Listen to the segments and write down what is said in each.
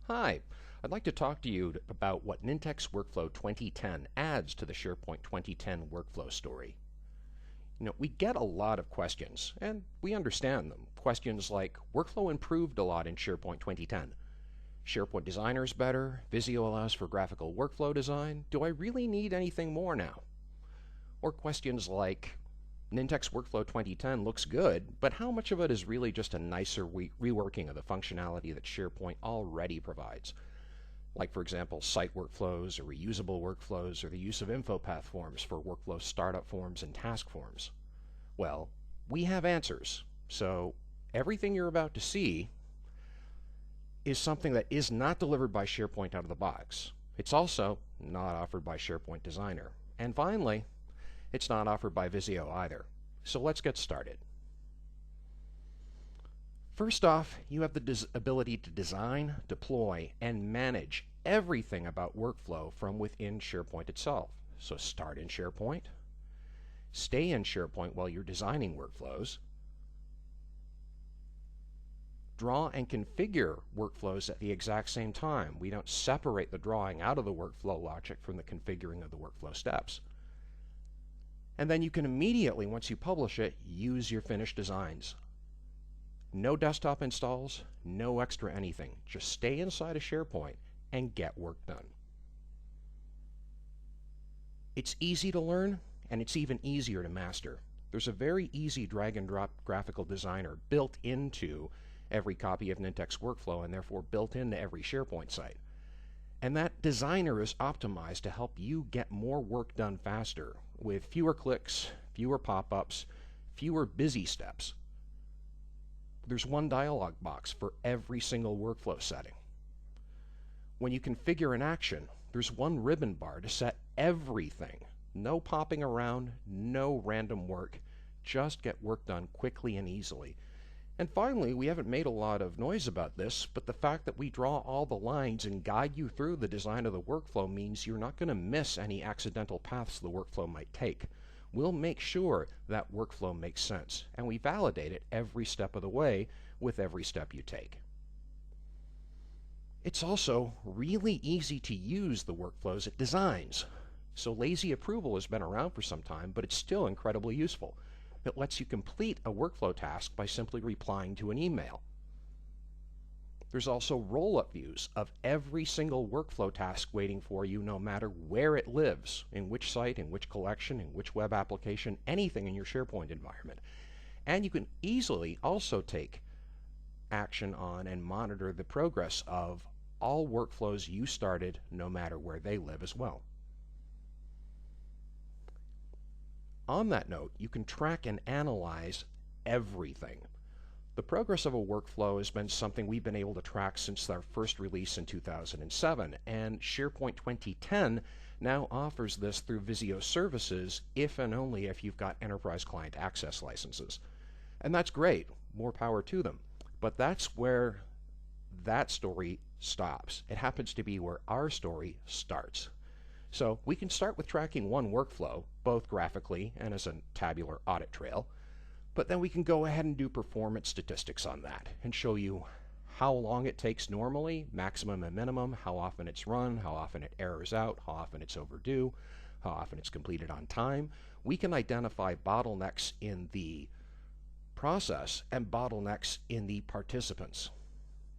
Hi, I'd like to talk to you about what Nintex Workflow 2010 adds to the SharePoint 2010 workflow story. We get a lot of questions, and we understand them. Questions like, workflow improved a lot in SharePoint 2010. SharePoint Designer's better, Visio allows for graphical workflow design. Do I really need anything more now? Or questions like, Nintex Workflow 2010 looks good, but how much of it is really just a nicer reworking of the functionality that SharePoint already provides? Like, for example, site workflows or reusable workflows or the use of info path forms for workflow startup forms and task forms. Well, we have answers. So everything you're about to see is something that is not delivered by SharePoint out of the box. It's also not offered by SharePoint Designer. And finally, it's not offered by Visio either. So let's get started. First off, you have the ability to design, deploy, and manage everything about workflow from within SharePoint itself. So start in SharePoint, stay in SharePoint while you're designing workflows, draw and configure workflows at the exact same time. We don't separate the drawing out of the workflow logic from the configuring of the workflow steps. And then you can immediately, once you publish it, use your finished designs. No desktop installs, no extra anything. Just stay inside of SharePoint and get work done. It's easy to learn, and it's even easier to master. There's a very easy drag and drop graphical designer built into every copy of Nintex Workflow and therefore built into every SharePoint site. And that designer is optimized to help you get more work done faster with fewer clicks, fewer pop-ups, fewer busy steps. There's one dialog box for every single workflow setting. When you configure an action, there's one ribbon bar to set everything. No popping around, no random work. Just get work done quickly and easily. And finally, we haven't made a lot of noise about this, but the fact that we draw all the lines and guide you through the design of the workflow means you're not going to miss any accidental paths the workflow might take. We'll make sure that workflow makes sense, and we validate it every step of the way with every step you take. It's also really easy to use the workflows it designs. So lazy approval has been around for some time, but it's still incredibly useful. It lets you complete a workflow task by simply replying to an email. There's also roll-up views of every single workflow task waiting for you no matter where it lives, in which site, in which collection, in which web application, anything in your SharePoint environment. And you can easily also take action on and monitor the progress of all workflows you started no matter where they live as well. On that note, you can track and analyze everything. The progress of a workflow has been something we've been able to track since our first release in 2007, and SharePoint 2010 now offers this through Visio services if and only if you've got enterprise client access licenses. And that's great, more power to them. But that's where that story stops. It happens to be where our story starts. So we can start with tracking one workflow, both graphically and as a tabular audit trail, but then we can go ahead and do performance statistics on that and show you how long it takes normally, maximum and minimum, how often it's run, how often it errors out, how often it's overdue, how often it's completed on time. We can identify bottlenecks in the process and bottlenecks in the participants.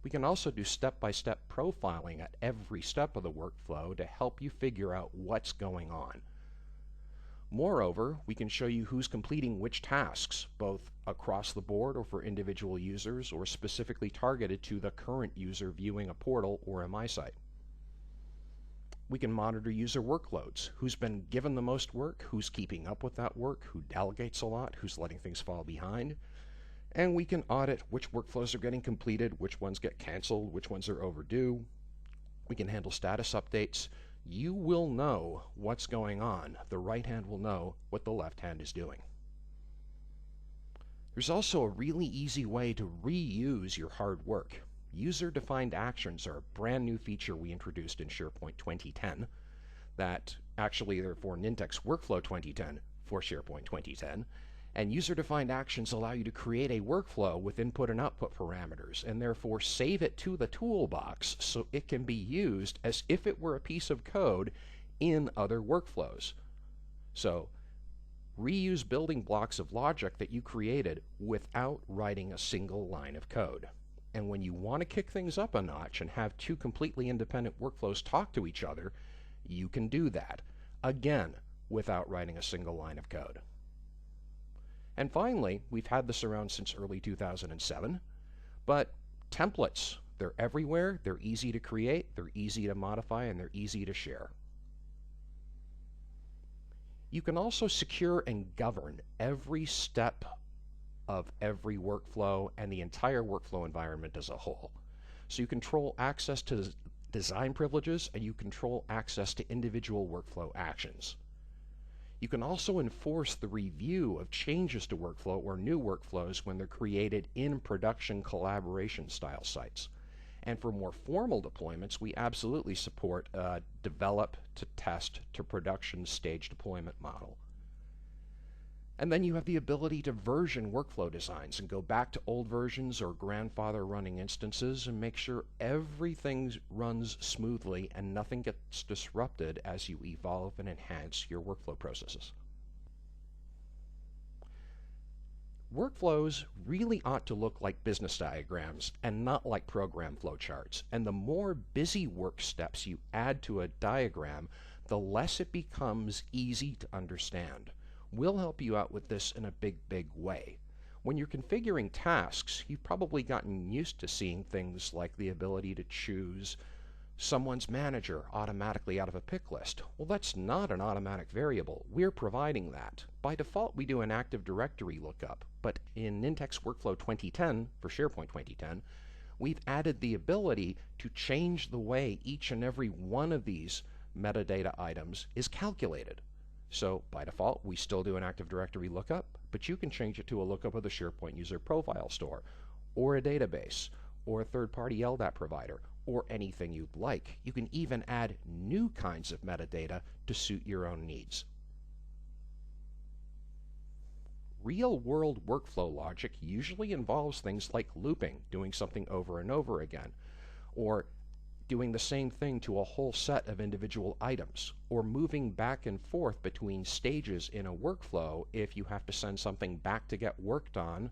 We can also do step-by-step profiling at every step of the workflow to help you figure out what's going on. Moreover, we can show you who's completing which tasks, both across the board or for individual users, or specifically targeted to the current user viewing a portal or a MySite. We can monitor user workloads, who's been given the most work, who's keeping up with that work, who delegates a lot, who's letting things fall behind. And we can audit which workflows are getting completed, which ones get canceled, which ones are overdue. We can handle status updates. You will know what's going on. The right hand will know what the left hand is doing. There's also a really easy way to reuse your hard work. User-defined actions are a brand new feature we introduced in SharePoint 2010 that actually they're for Nintex Workflow 2010 for SharePoint 2010. And user-defined actions allow you to create a workflow with input and output parameters, and therefore save it to the toolbox so it can be used as if it were a piece of code in other workflows. So reuse building blocks of logic that you created without writing a single line of code. And when you want to kick things up a notch and have two completely independent workflows talk to each other, you can do that, again, without writing a single line of code. And finally, we've had this around since early 2007, but templates, they're everywhere, they're easy to create, they're easy to modify, and they're easy to share. You can also secure and govern every step of every workflow and the entire workflow environment as a whole. So you control access to design privileges, and you control access to individual workflow actions. You can also enforce the review of changes to workflow or new workflows when they're created in production collaboration style sites. And for more formal deployments, we absolutely support a develop to test to production stage deployment model. And then you have the ability to version workflow designs and go back to old versions or grandfather running instances and make sure everything runs smoothly and nothing gets disrupted as you evolve and enhance your workflow processes. Workflows really ought to look like business diagrams and not like program flowcharts. And the more busy work steps you add to a diagram, the less it becomes easy to understand. We'll help you out with this in a big way. When you're configuring tasks, you've probably gotten used to seeing things like the ability to choose someone's manager automatically out of a pick list. Well, that's not an automatic variable. We're providing that. By default, we do an Active Directory lookup, but in Nintex Workflow 2010, for SharePoint 2010, we've added the ability to change the way each and every one of these metadata items is calculated. So by default, we still do an Active Directory lookup, but you can change it to a lookup of the SharePoint User Profile Store, or a database, or a third-party LDAP provider, or anything you'd like. You can even add new kinds of metadata to suit your own needs. Real-world workflow logic usually involves things like looping, doing something over and over again, or doing the same thing to a whole set of individual items, or moving back and forth between stages in a workflow if you have to send something back to get worked on,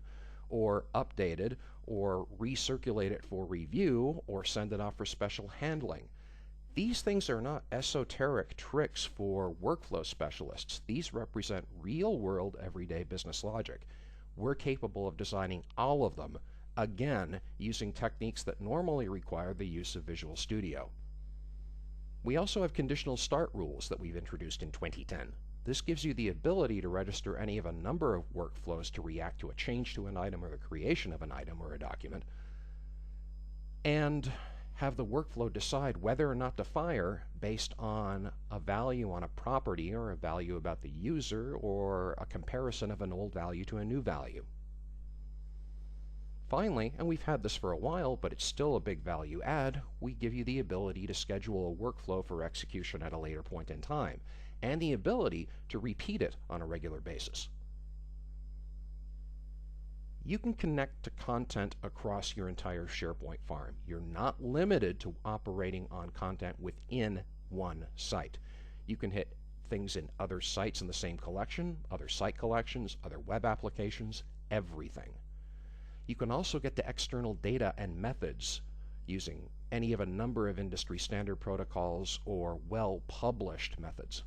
or updated, or recirculate it for review, or send it off for special handling. These things are not esoteric tricks for workflow specialists. These represent real-world, everyday business logic. We're capable of designing all of them, again, using techniques that normally require the use of Visual Studio. We also have conditional start rules that we've introduced in 2010. This gives you the ability to register any of a number of workflows to react to a change to an item or the creation of an item or a document, and have the workflow decide whether or not to fire based on a value on a property or a value about the user or a comparison of an old value to a new value. Finally, and we've had this for a while, but it's still a big value add, we give you the ability to schedule a workflow for execution at a later point in time, and the ability to repeat it on a regular basis. You can connect to content across your entire SharePoint farm. You're not limited to operating on content within one site. You can hit things in other sites in the same collection, other site collections, other web applications, everything. You can also get to external data and methods using any of a number of industry standard protocols or well-published methods.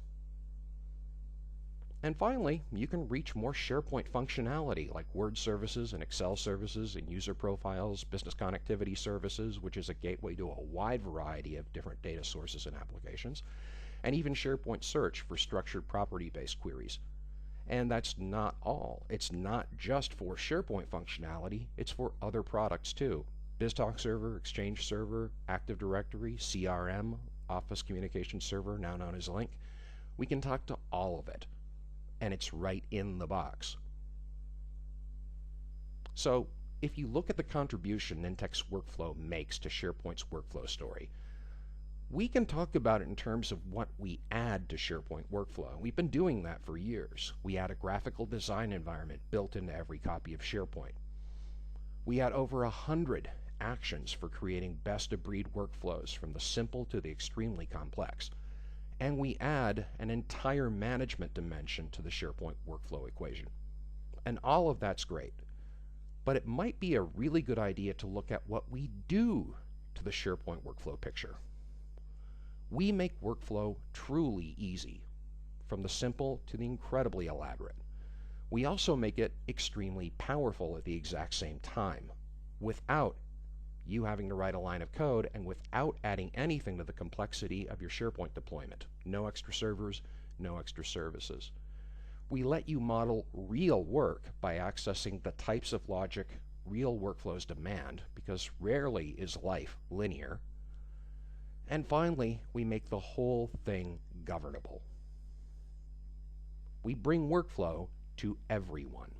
And finally, you can reach more SharePoint functionality like Word services and Excel services and user profiles, business connectivity services, which is a gateway to a wide variety of different data sources and applications, and even SharePoint Search for structured property-based queries. And that's not all. It's not just for SharePoint functionality, it's for other products too. BizTalk Server, Exchange Server, Active Directory, CRM, Office Communication Server, now known as Lync. We can talk to all of it, and it's right in the box. So if you look at the contribution Nintex Workflow makes to SharePoint's workflow story, We can talk about it in terms of what we add to SharePoint workflow. We've been doing that for years. We add a graphical design environment built into every copy of SharePoint. We add over 100 actions for creating best-of-breed workflows, from the simple to the extremely complex. And we add an entire management dimension to the SharePoint workflow equation. And all of that's great. But it might be a really good idea to look at what we do to the SharePoint workflow picture. We make workflow truly easy, from the simple to the incredibly elaborate. We also make it extremely powerful at the exact same time, without you having to write a line of code and without adding anything to the complexity of your SharePoint deployment. No extra servers, no extra services. We let you model real work by accessing the types of logic real workflows demand, because rarely is life linear. And finally, we make the whole thing governable. We bring workflow to everyone.